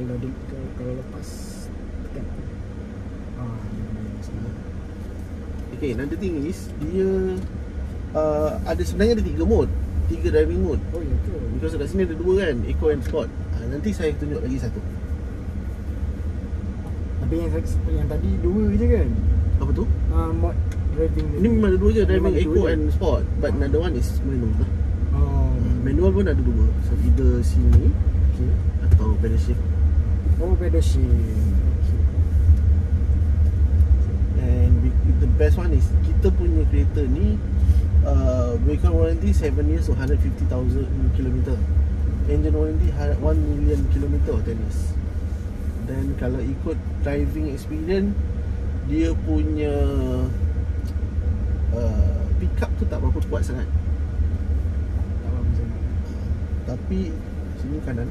kalau lepas tekan. Okay, another thing is dia sebenarnya ada 3 mode, 3 driving mode. Oh ya ke? Because kat sini ada 2 kan, Eco and Sport. Nanti saya tunjuk lagi satu. Tapi yang tadi 2 je kan? Apa tu? Mod driving Ini memang ada 2 je, driving ada Eco 2 je. and Sport. But another one is manual lah. Manual. Manual pun ada 2. So either sini Okay. atau pedal shift. Pedal shift. And the best one is kita punya kereta ni vehicle warranty 7 years or 150,000 km. Engine warranty 1 million km or 10 years. Dan kalau ikut driving experience, dia punya pick up tu tak berapa kuat sangat. Tapi sini kanan,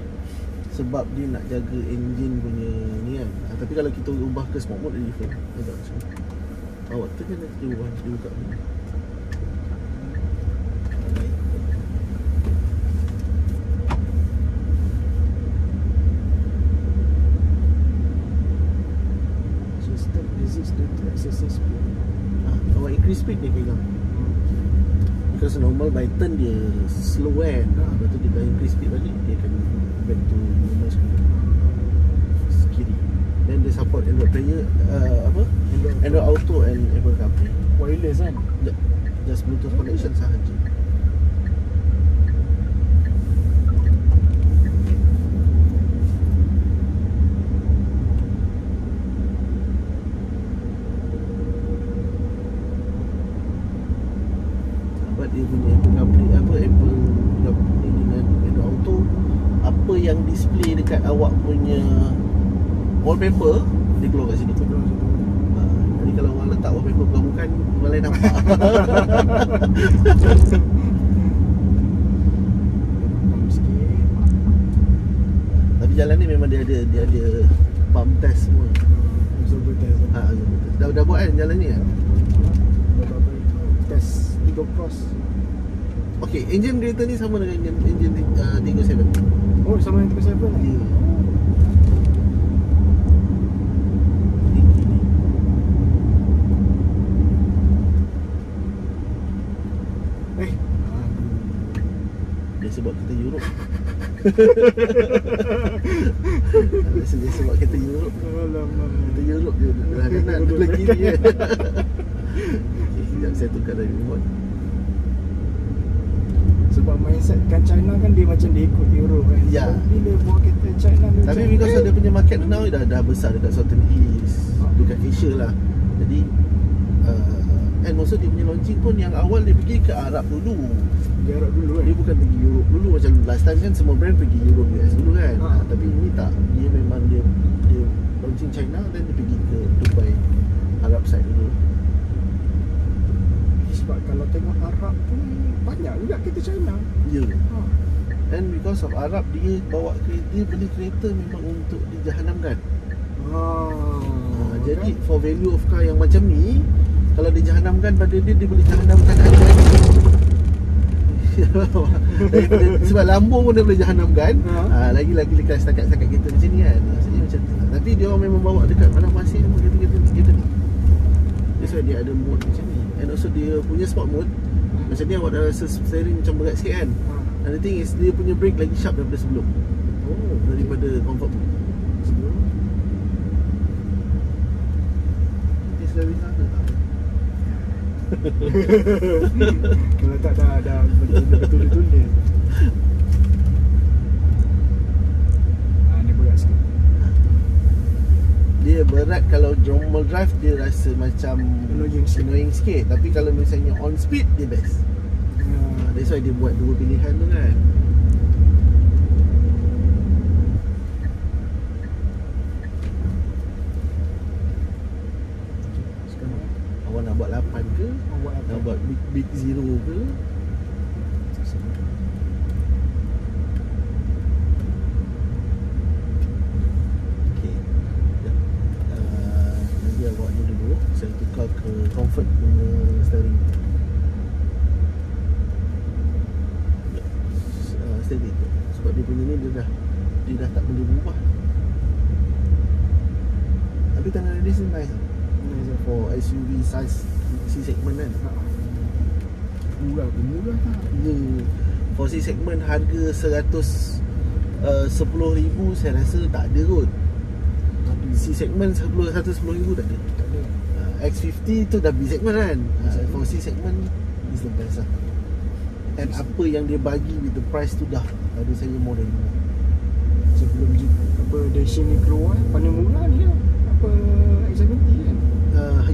sebab dia nak jaga engine punya ni kan. Tapi kalau kita ubah ke sport mode, dia different. Agak macam awak tu kan dia ubah, dia buka ni. System resistant to excessive speed. Awak increase speed dia pegang. Because normal by turn dia slow kan. Lepas tu dia dah increase speed balik, dia akan back to normal speed. Kiri. Then dia support Android player, Android Auto and Apple CarPlay. Wireless kan? Just Bluetooth connection sahaja. Dia punya Apple CarPlay, Apple CarPlay dengan Android Auto, apa yang display dekat awak punya wallpaper, dia keluar kat sini. Jadi kalau orang letak wallpaper bukan orang lain nampak. Tapi jalan ni memang dia ada bump test semua. Absorber test. Dah buat kan jalan ni kan? Test 3 cross. Okay, engine kereta ni sama dengan engine 37. Oh, sama dengan 37 lah? Ya. Dia sebab kita Europe. Dia sebab kita Europe. Kita Europe je belah kanan, belah kiri je. Okay, sekejap saya tukar dari remote. Sebab mindset kan China kan dia macam dia ikut Euro kan. Ya. Bila buat kereta China dia tapi macam, because dia punya market now dah besar dekat Southern East, dekat Asia lah. Jadi and also dia punya launching pun yang awal dia pergi ke Arab dulu. Dia Arab dulu kan. Dia bukan pergi Europe dulu macam last time kan semua brand pergi Europe US dulu kan. Tapi ini tak. Dia memang dia launching China dan dia pergi ke Dubai, Arab side dulu. Sebab kalau tengok Arab pun banyak juga kereta China. Ya. And because of Arab, dia bawa kereta, dia beli kereta memang untuk dijahanamkan. Jadi for value of car yang macam ni, kalau dijahanamkan pada dia boleh jahanamkan harga lagi. Sebab Lambo pun dia boleh jahanamkan. Lagi-lagi dekat setakat kereta macam ni kan. Maksudnya macam tu. Tapi dia orang memang bawa dekat mana masih kereta ni. That's why dia ada mode macam ni. And also dia punya sport mode, macam ni awak dah rasa steering macam berat sikit kan. And the thing is, dia punya brake lagi sharp daripada sebelum. Daripada comfort mode sebelum. Dia sudah bilang ke tak? Kalau tak dah betul-betul dia. Ni berat sikit. Dia berat kalau normal drive dia rasa macam annoying sikit. Tapi kalau misalnya on speed dia best. That's why dia buat dua pilihan tu kan. Sekarang awak nak buat 8 ke? Nak buat big zero ke? Nanti awak ni dulu saya tukar ke comfort punya steering. Steady tu. Sebab dia punya ni dia dah tak boleh berubah. Tapi tanah radius ni nice lah. For SUV size C segment kan. Murah tak? Ya. For C segment harga 10,000 saya rasa tak ada kot. C segment 110,000 tak ada. X50 tu dah B segment kan. For C segment is the best lah. And apa yang dia bagi with the price tu dah ada saya more than enough. Sebelum apa Dacia ni keluar paling murah ni lah. Apa X70 kan?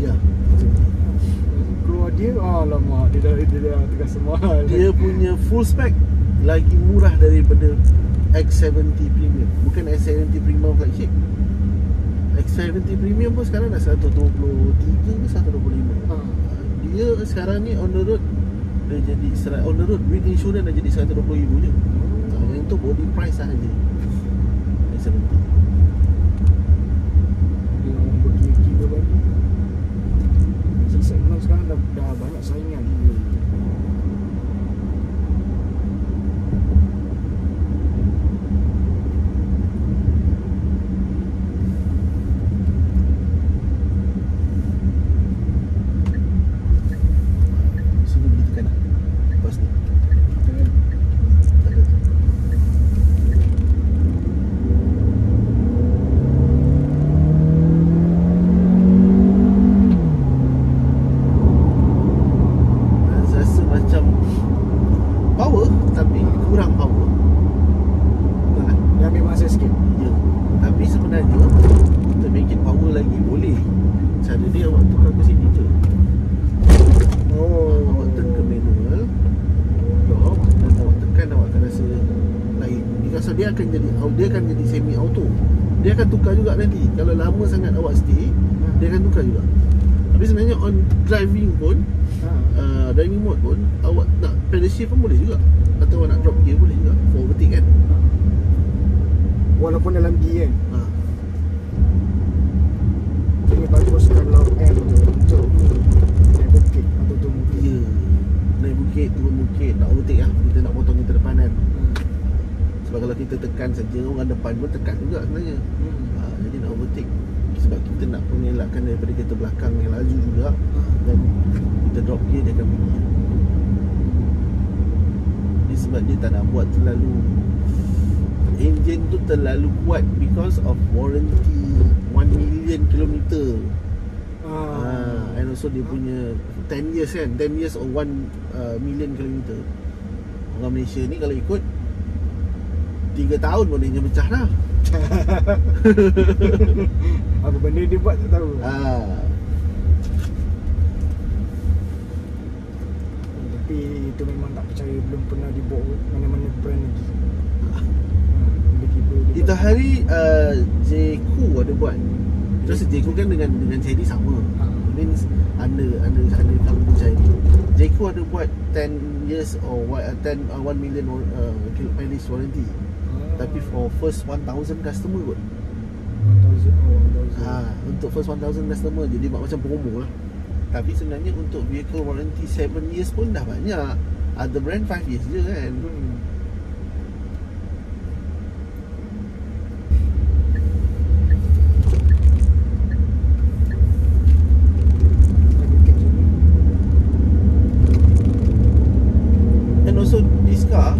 Ya. Keluar dia, alamak, dia dah terasa mahal. Dia punya full spec lagi murah daripada X70 Premium. Bukan X70 Premium flagship. X70 Premium pun sekarang dah 123 ke 125. Dia sekarang ni on the road dia jadi on the road with insurance dah jadi 120,000 je. Yang tu body price sahaja. X70. Dia orang pergi kira bagi. Segmen sekarang dah banyak saingan. Dia akan jadi semi auto. Dia akan tukar juga nanti. Kalau lama sangat awak stay, dia akan tukar juga. Tapi sebenarnya on driving pun driving mode pun awak nak pedal shift pun boleh juga. Atau awak nak drop gear boleh juga for overtake kan. Walaupun dalam gear kan. Ini bagus kalau M tu untuk naik bukit atau turun bukit. Ya, naik bukit, turun bukit, nak overtake lah. Kita nak potong kita depan kan. Sebab kalau kita tekan saja, orang depan pun tekan juga sebenarnya. Jadi nak overtake sebab kita nak mengelakkan daripada kereta belakang yang laju juga. Dan kita drop gear dia akan bunyi. Jadi sebab dia tak nak buat terlalu, engine tu terlalu kuat because of warranty 1 million kilometer. And also dia punya 10 years kan, 10 years or 1 million kilometer. Orang Malaysia ni kalau ikut 3 tahun pun dia pecah dah. Apa benda dia buat tak tahu. Tapi itu memang tak percaya, belum pernah dibawa mana-mana brand lagi. Itu hari J.Crew ada buat. Terus J.Crew kan dengan Cherry sama. Means under kamu Cherry. J.Crew ada buat 10 years or 1 million mileage warranty. Tapi for first 1,000 customer kot. 1,000. Untuk first 1,000 customer. Jadi macam promo lah. Tapi sebenarnya untuk vehicle warranty 7 years pun dah banyak. Other brand 5 years je kan. And also this car,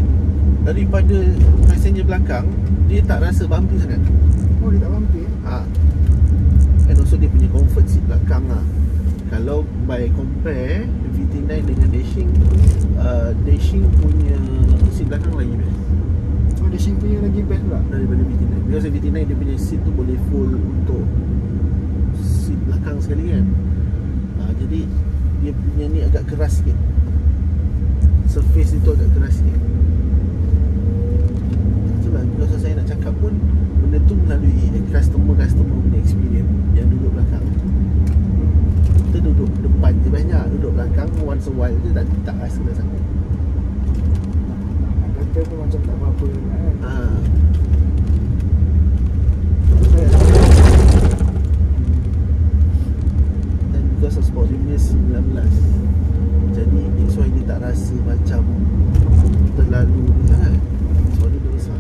daripada passenger belakang, dia tak rasa bumpy sangat. Oh, dia tak bumpy? And also dia punya comfort seat belakang lah. Kalau by compare VT9 dengan Dashing, Dashing punya seat belakang lagi best. Oh, Dashing punya lagi best pula daripada VT9. Because VT9 dia punya seat tu boleh full untuk seat belakang sekali kan. Jadi dia punya ni agak keras sikit. Surface itu agak keras sikit. Kalau saya nak cakap pun, benda tu melalui customer punya experience yang duduk belakang. Kita duduk depan je banyak, duduk belakang once a while je tak rasa dah sangat. Kata pun macam tak apa-apa kan. Dan because of sport dia 19, jadi that's why dia tak rasa macam terlalu sangat. Sebab dia besar.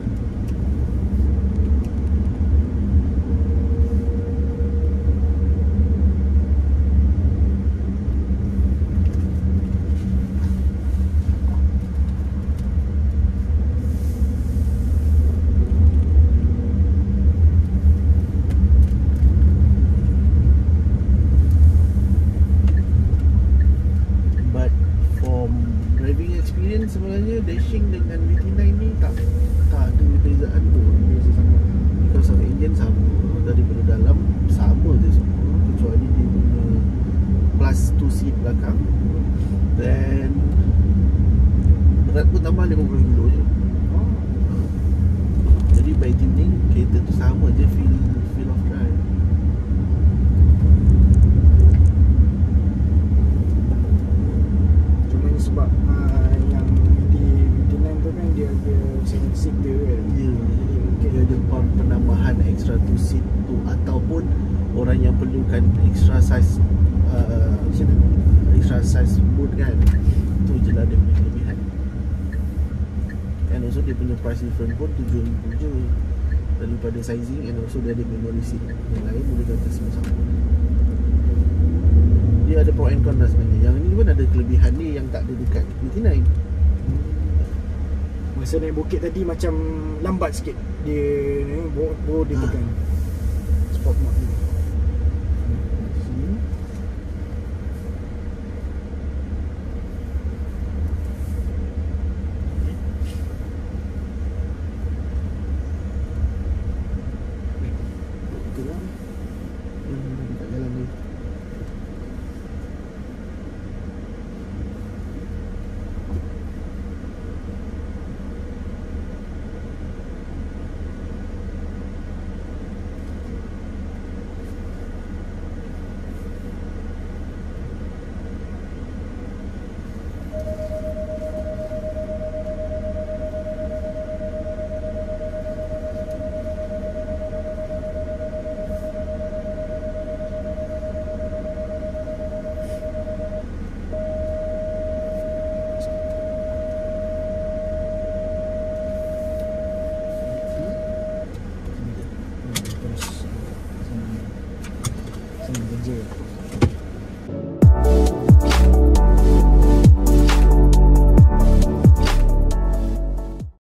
belakang. Dan berat pun tambah 50 kilo je. Jadi by tuning kereta tu sama je feel of drive. Cuma ni sebab yang VT9 tu kan dia ada 7 seater kan. Ya, Jadi mungkin dia ada penambahan extra 2 seat tu, ataupun orang yang perlukan extra size boot kan, tu je lah dia punya kelebihan. And also dia punya price difference pun 7,000 je daripada sizing, and also dia ada memory seat yang lain, boleh kata sama-sama. Dia ada pro and con lah sebenarnya. Yang ni pun ada kelebihan ni yang tak ada dekat VT9. masa naik bukit tadi macam lambat sikit. Dia ni baru dia tekan sport mode ni. Sini. Betul lah. Tak jalan ni. Terus sini kerja.